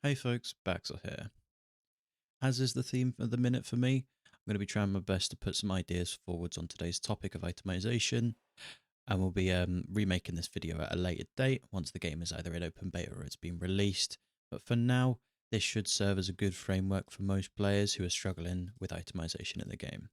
Hey folks, Baxel here. As is the theme for the minute for me, I'm going to be trying my best to put some ideas forwards on today's topic of itemization, and we'll be remaking this video at a later date once the game is either in open beta or it's been released. But for now, this should serve as a good framework for most players who are struggling with itemization in the game.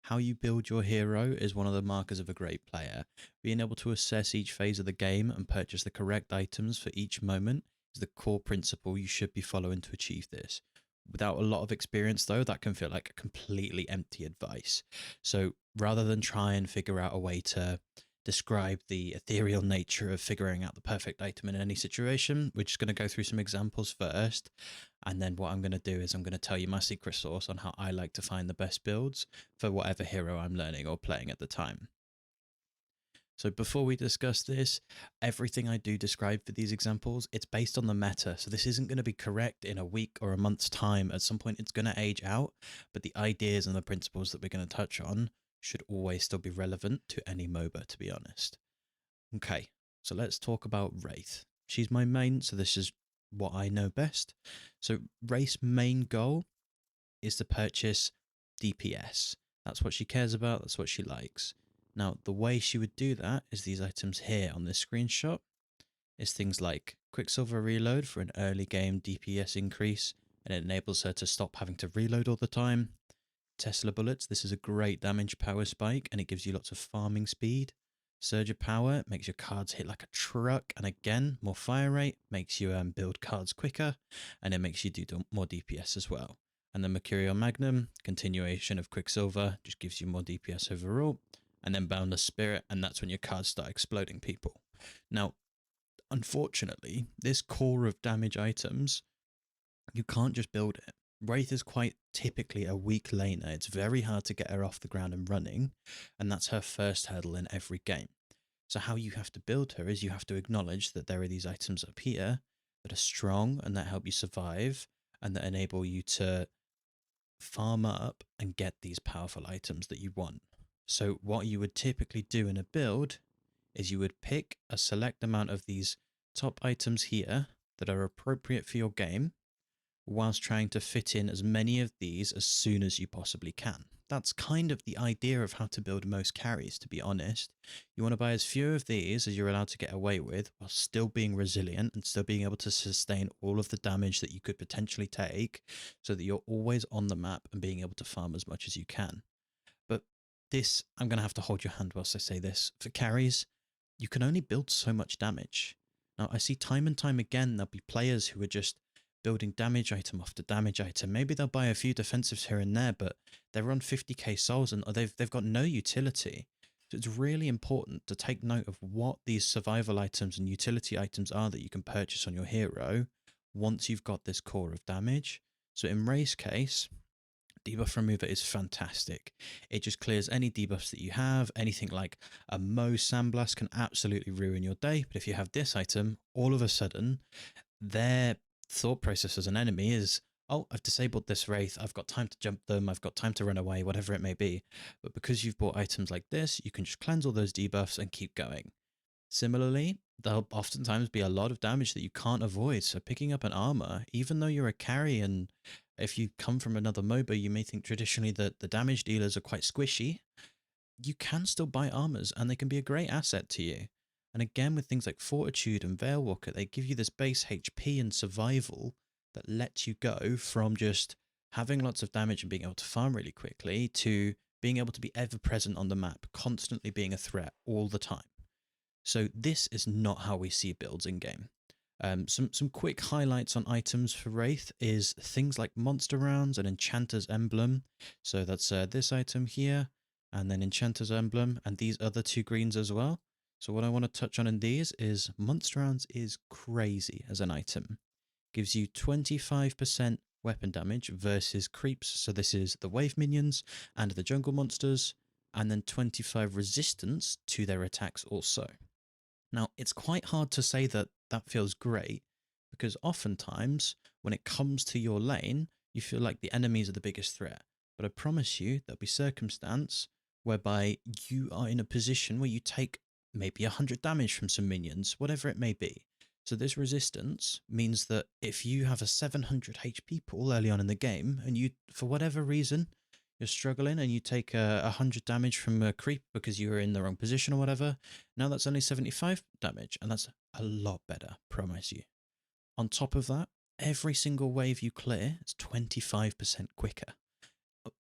How you build your hero is one of the markers of a great player. Being able to assess each phase of the game and purchase the correct items for each moment is the core principle you should be following to achieve this. Without a lot of experience, though, that can feel like completely empty advice. So rather than try and figure out a way to describe the ethereal nature of figuring out the perfect item in any situation, we're just going to go through some examples first. And then what I'm going to do is I'm going to tell you my secret sauce on how I like to find the best builds for whatever hero I'm learning or playing at the time. So before we discuss this, everything I do describe for these examples, it's based on the meta. So this isn't going to be correct in a week or a month's time. At some point, it's going to age out, but the ideas and the principles that we're going to touch on should always still be relevant to any MOBA, to be honest. Okay, so let's talk about Wraith. She's my main, so this is what I know best. So Wraith's main goal is to purchase DPS. That's what she cares about, that's what she likes. Now, the way she would do that is these items here on this screenshot. Is things like Quicksilver Reload for an early game DPS increase, and it enables her to stop having to reload all the time. Tesla Bullets, this is a great damage power spike, and it gives you lots of farming speed. Surge of Power makes your cards hit like a truck, and again, more fire rate makes you build cards quicker, and it makes you do more DPS as well. And then Mercurial Magnum, continuation of Quicksilver, just gives you more DPS overall. And then Boundless Spirit, and that's when your cards start exploding people. Now, unfortunately, this core of damage items, you can't just build it. Wraith is quite typically a weak laner. It's very hard to get her off the ground and running, and that's her first hurdle in every game. So how you have to build her is you have to acknowledge that there are these items up here that are strong and that help you survive and that enable you to farm up and get these powerful items that you want. So what you would typically do in a build is you would pick a select amount of these top items here that are appropriate for your game, whilst trying to fit in as many of these as soon as you possibly can. That's kind of the idea of how to build most carries, to be honest. You want to buy as few of these as you're allowed to get away with, while still being resilient and still being able to sustain all of the damage that you could potentially take, so that you're always on the map and being able to farm as much as you can. But this, I'm going to have to hold your hand whilst I say this. For carries, you can only build so much damage. Now, I see time and time again there'll be players who are just building damage item after damage item. Maybe they'll buy a few defensives here and there, but they're on 50k souls and they've got no utility. So it's really important to take note of what these survival items and utility items are that you can purchase on your hero once you've got this core of damage. So in Ray's case, debuff remover is fantastic. It just clears any debuffs that you have. Anything like a Mo Sandblast can absolutely ruin your day, but if you have this item, all of a sudden, their thought process as an enemy is, oh, I've disabled this Wraith, I've got time to jump them, I've got time to run away, whatever it may be. But because you've bought items like this, you can just cleanse all those debuffs and keep going. Similarly, there'll oftentimes be a lot of damage that you can't avoid, so picking up an armor, even though you're a carry and if you come from another MOBA, you may think traditionally that the damage dealers are quite squishy, you can still buy armors and they can be a great asset to you. And again, with things like Fortitude and Veilwalker, they give you this base HP and survival that lets you go from just having lots of damage and being able to farm really quickly to being able to be ever present on the map, constantly being a threat all the time. So this is not how we see builds in game. Some quick highlights on items for Wraith is things like Monster Rounds and Enchanter's Emblem. So that's this item here, and then Enchanter's Emblem, and these other two greens as well. So what I want to touch on in these is Monster Rounds is crazy as an item. Gives you 25% weapon damage versus creeps, so this is the wave minions and the jungle monsters, and then 25 resistance to their attacks also. Now, it's quite hard to say that that feels great, because oftentimes, when it comes to your lane, you feel like the enemies are the biggest threat. But I promise you, there'll be circumstance whereby you are in a position where you take maybe 100 damage from some minions, whatever it may be. So this resistance means that if you have a 700 HP pool early on in the game, and you, for whatever reason, you're struggling and you take 100 damage from a creep because you were in the wrong position or whatever, now that's only 75 damage, and that's a lot better, promise you. On top of that, every single wave you clear is 25% quicker.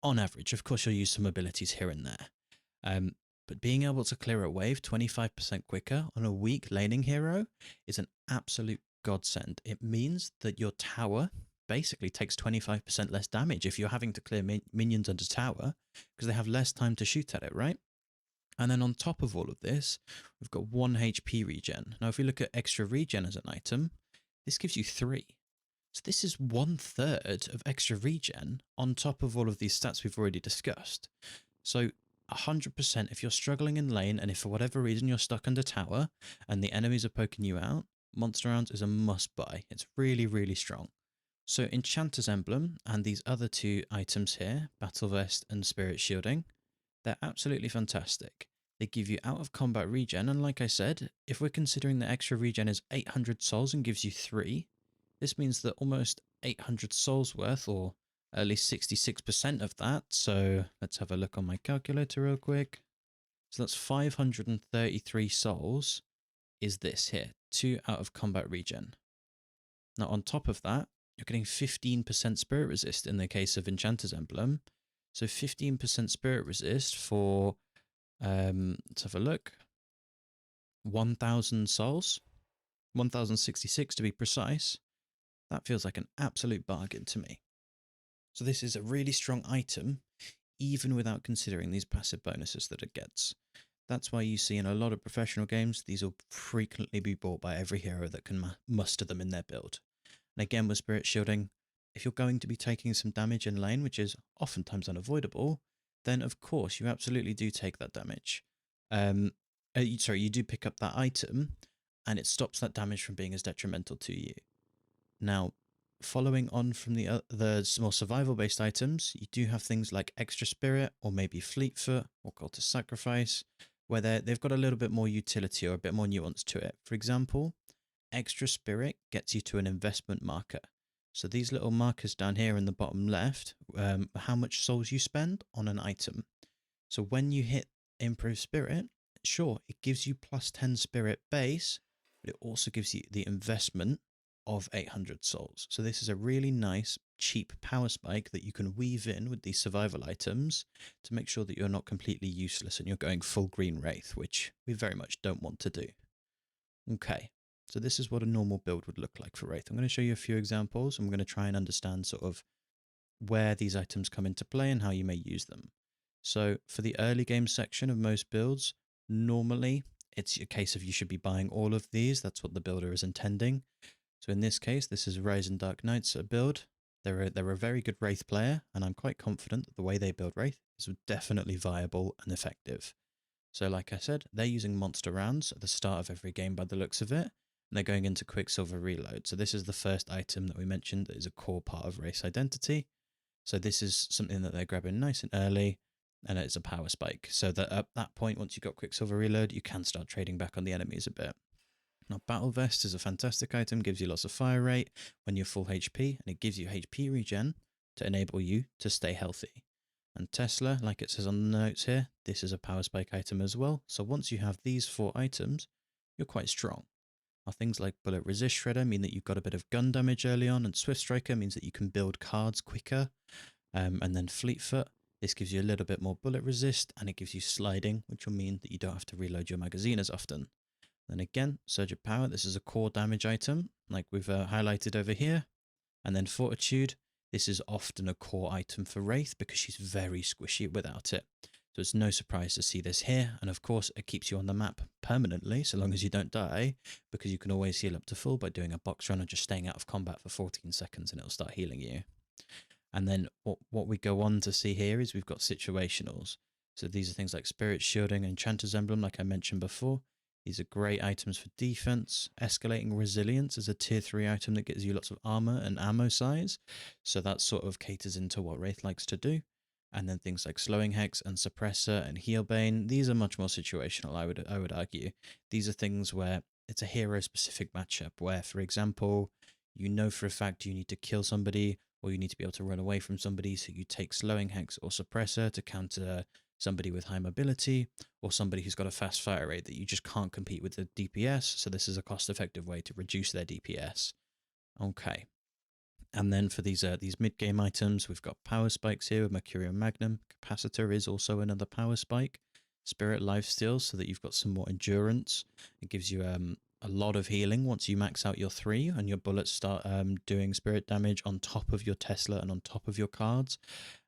On average, of course, you'll use some abilities here and there. But being able to clear a wave 25% quicker on a weak laning hero is an absolute godsend. It means that your tower basically takes 25% less damage if you're having to clear minions under tower because they have less time to shoot at it, right? And then on top of all of this, we've got 1 HP regen. Now, if we look at extra regen as an item, this gives you 3. So this is 1/3 of extra regen on top of all of these stats we've already discussed. So 100% if you're struggling in lane and if for whatever reason you're stuck under tower and the enemies are poking you out, Monster Rounds is a must buy. It's really, really strong. So Enchanter's Emblem and these other 2 items here, Battle Vest and Spirit Shielding, they're absolutely fantastic. They give you out of combat regen, and like I said, if we're considering the extra regen is 800 souls and gives you 3, this means that almost 800 souls worth, or at least 66% of that. So let's have a look on my calculator real quick. So that's 533 souls is this here, 2 out of combat regen. Now on top of that, you're getting 15% spirit resist in the case of Enchanter's Emblem. So 15% spirit resist for, let's have a look, 1,000 souls, 1,066 to be precise. That feels like an absolute bargain to me. So this is a really strong item, even without considering these passive bonuses that it gets. That's why you see in a lot of professional games, these will frequently be bought by every hero that can muster them in their build. And again, with Spirit Shielding, if you're going to be taking some damage in lane, which is oftentimes unavoidable, then of course you absolutely do take that damage. You do pick up that item, and it stops that damage from being as detrimental to you. Now, following on from the more survival-based items, you do have things like Extra Spirit or maybe Fleetfoot or Cultist Sacrifice, where they've got a little bit more utility or a bit more nuance to it. For example, Extra Spirit gets you to an investment marker. So these little markers down here in the bottom left, how much souls you spend on an item. So when you hit Improved Spirit, sure, it gives you plus 10 Spirit base, but it also gives you the investment of 800 souls. So this is a really nice, cheap power spike that you can weave in with these survival items to make sure that you're not completely useless and you're going full green wraith, which we very much don't want to do. Okay, so this is what a normal build would look like for wraith. I'm going to show you a few examples and we're going to try and understand sort of where these items come into play and how you may use them. So for the early game section of most builds, normally it's a case of you should be buying all of these. That's what the builder is intending. So in this case, this is Rise and Dark Knights build. They're a very good Wraith player, and I'm quite confident that the way they build Wraith is definitely viable and effective. So like I said, they're using monster rounds at the start of every game by the looks of it, and they're going into Quicksilver Reload. So this is the first item that we mentioned that is a core part of Wraith's identity. So this is something that they're grabbing nice and early, and it's a power spike. So that at that point, once you've got Quicksilver Reload, you can start trading back on the enemies a bit. Now, Battle Vest is a fantastic item, gives you lots of fire rate when you're full HP, and it gives you HP regen to enable you to stay healthy. And Tesla, like it says on the notes here, this is a power spike item as well. So once you have these 4 items, you're quite strong. Now, things like Bullet Resist Shredder mean that you've got a bit of gun damage early on, and Swift Striker means that you can build cards quicker. And then Fleetfoot, this gives you a little bit more bullet resist, and it gives you sliding, which will mean that you don't have to reload your magazine as often. Then again, Surge of Power, this is a core damage item, like we've highlighted over here. And then Fortitude, this is often a core item for Wraith because she's very squishy without it. So it's no surprise to see this here, and of course it keeps you on the map permanently, so long as you don't die, because you can always heal up to full by doing a box run or just staying out of combat for 14 seconds and it'll start healing you. And then what we go on to see here is we've got situationals. So these are things like Spirit Shielding and Enchanter's Emblem, like I mentioned before. These are great items for defense. Escalating Resilience is a tier 3 item that gives you lots of armor and ammo size. So that sort of caters into what Wraith likes to do. And then things like Slowing Hex and Suppressor and Healbane, these are much more situational, I would argue. These are things where it's a hero specific matchup where, for example, you know for a fact you need to kill somebody or you need to be able to run away from somebody, so you take slowing hex or suppressor to counter somebody with high mobility or somebody who's got a fast fire rate that you just can't compete with the DPS, so this is a cost effective way to reduce their DPS. Okay. And then for these mid-game items, we've got power spikes here with Mercurial Magnum. Capacitor is also another power spike. Spirit Lifesteal, so that you've got some more endurance. It gives you a lot of healing once you max out your 3 and your bullets start doing spirit damage on top of your Tesla and on top of your cards.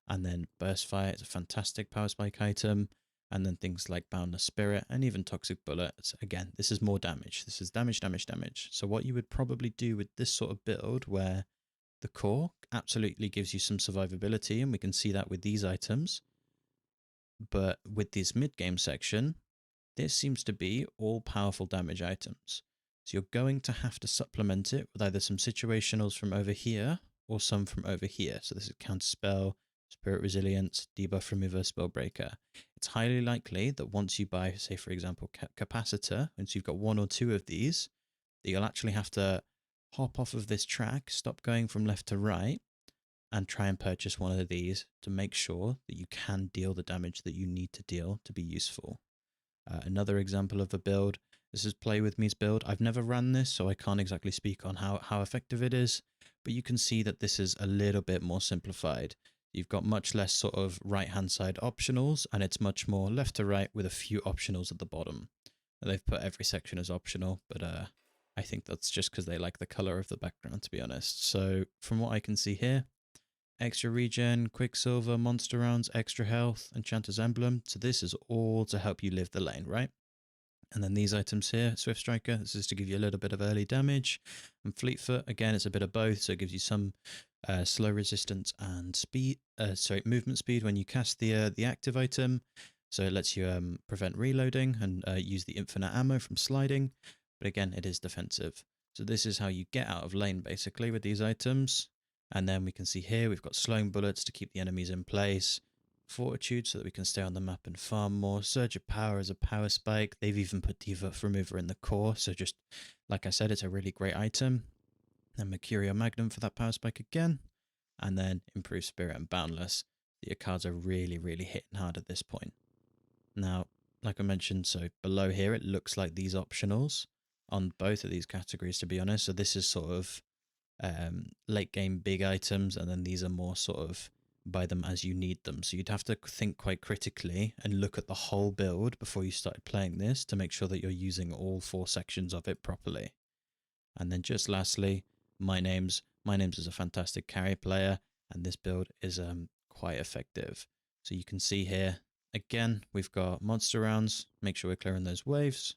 And then Burst Fire is a fantastic power spike item. And then things like Boundless Spirit and even Toxic Bullets. Again, this is more damage. This is damage, damage, damage. So what you would probably do with this sort of build, where the core absolutely gives you some survivability, and we can see that with these items. But with this mid-game section, this seems to be all powerful damage items. So you're going to have to supplement it with either some situationals from over here or some from over here. So this is Counterspell, Spirit Resilience, Debuff Remover, Spellbreaker. It's highly likely that once you buy, say for example, Capacitor, once you've got 1 or 2 of these, that you'll actually have to hop off of this track, stop going from left to right, and try and purchase one of these to make sure that you can deal the damage that you need to deal to be useful. Another example of a build, this is Play With Me's build. I've never run this, so I can't exactly speak on how effective it is, but you can see that this is a little bit more simplified. You've got much less sort of right-hand side optionals, and it's much more left to right with a few optionals at the bottom. They've put every section as optional, but I think that's just because they like the color of the background, to be honest. So from what I can see here, extra regen, Quicksilver, monster rounds, extra health, Enchanter's Emblem. So this is all to help you live the lane, right? And then these items here, Swift Striker, this is to give you a little bit of early damage. And Fleetfoot, again, it's a bit of both, so it gives you some slow resistance and speed, movement speed when you cast the active item. So it lets you prevent reloading and use the infinite ammo from sliding. But again, it is defensive. So this is how you get out of lane, basically, with these items. And then we can see here, we've got slowing bullets to keep the enemies in place. Fortitude, so that we can stay on the map and farm more. Surge of Power as a power spike. They've even put Debuff Remover in the core, so just, like I said, it's a really great item. And Mercurial Magnum for that power spike again. And then Improved Spirit and Boundless. Your cards are really, really hitting hard at this point. Now, like I mentioned, so below here, it looks like these optionals on both of these categories, to be honest. So this is sort of late game big items, and then these are more sort of buy them as you need them. So you'd have to think quite critically and look at the whole build before you started playing this to make sure that you're using all 4 sections of it properly. And then just lastly, My Names is a fantastic carry player, and this build is quite effective. So you can see here, again, we've got monster rounds, make sure we're clearing those waves.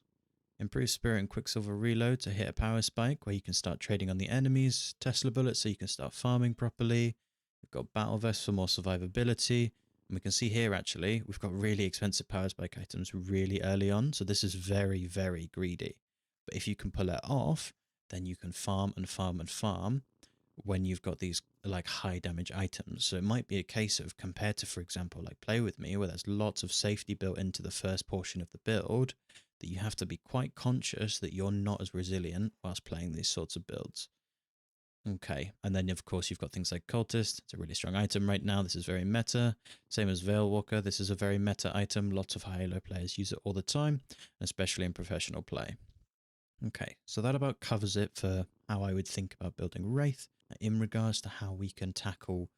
Improved Spirit and Quicksilver Reload to hit a power spike where you can start trading on the enemies. Tesla Bullets so you can start farming properly. We've got Battle Vest for more survivability. And we can see here actually, we've got really expensive power spike items really early on. So this is very, very greedy. But if you can pull it off, then you can farm and farm and farm when you've got these like high damage items. So it might be a case of, compared to, for example, like Play With Me, where there's lots of safety built into the first portion of the build, that you have to be quite conscious that you're not as resilient whilst playing these sorts of builds. Okay, and then of course you've got things like Cultist. It's a really strong item right now. This is very meta. Same as Veil Walker. This is a very meta item. Lots of high-elo players use it all the time, especially in professional play. Okay, so that about covers it for how I would think about building Wraith. In regards to how we can tackle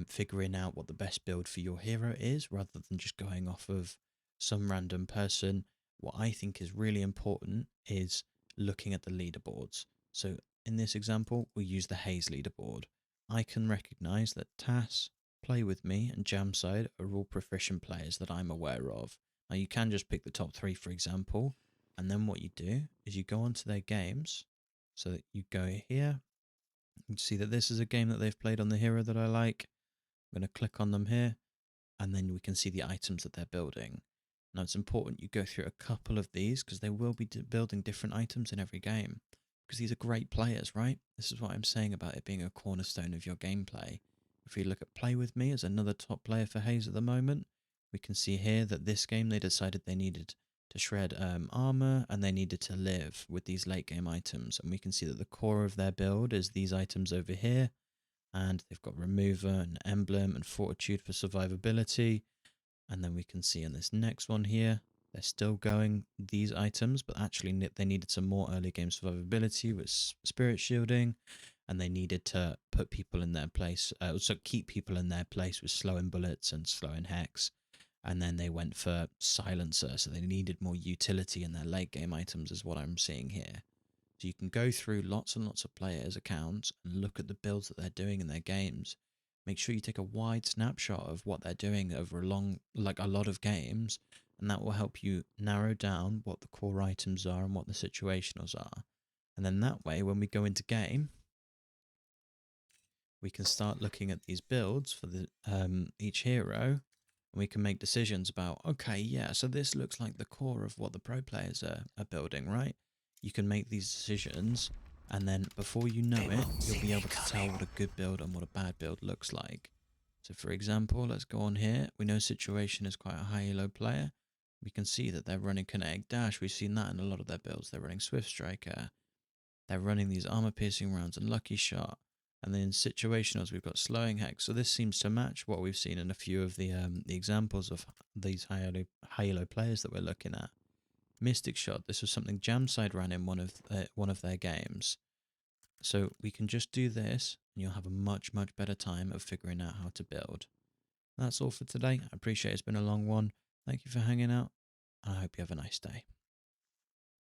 figuring out what the best build for your hero is, rather than just going off of some random person, what I think is really important is looking at the leaderboards. So in this example, we use the Haze leaderboard. I can recognize that Tass, Play With Me, and Jamside are all proficient players that I'm aware of. Now you can just pick the top 3, for example, and then what you do is you go onto their games. So that you go here, you see that this is a game that they've played on the hero that I like. I'm going to click on them here, and then we can see the items that they're building. Now it's important you go through a couple of these because they will be building different items in every game, because these are great players, right? This is what I'm saying about it being a cornerstone of your gameplay. If we look at Play With Me as another top player for Haze at the moment, we can see here that this game they decided they needed to shred armor, and they needed to live with these late game items. And we can see that the core of their build is these items over here, and they've got remover and emblem and fortitude for survivability. And then we can see in this next one here, they're still going these items, but actually they needed some more early game survivability with spirit shielding, and they needed to put people in their place, so keep people in their place with slowing bullets and slowing hex. And then they went for silencer, so they needed more utility in their late game items, is what I'm seeing here. So you can go through lots and lots of players' accounts and look at the builds that they're doing in their games. Make sure you take a wide snapshot of what they're doing over a lot of games, and that will help you narrow down what the core items are and what the situationals are. And then that way, when we go into game, we can start looking at these builds for the each hero, and we can make decisions about, okay, yeah, so this looks like the core of what the pro players are building, right? You can make these decisions, and then before you know it, you'll be able to tell what a good build and what a bad build looks like. So for example, let's go on here. We know Situation is quite a high elo player. We can see that they're running Kinetic Dash. We've seen that in a lot of their builds. They're running Swift Striker. They're running these armor piercing rounds and Lucky Shot. And then in situationals, we've got Slowing Hex. So this seems to match what we've seen in a few of the examples of these high elo players that we're looking at. Mystic Shot. This was something Jamside ran in one of their games. So we can just do this, and you'll have a much better time of figuring out how to build. That's all for today. I appreciate it's been a long one. Thank you for hanging out, and I hope you have a nice day.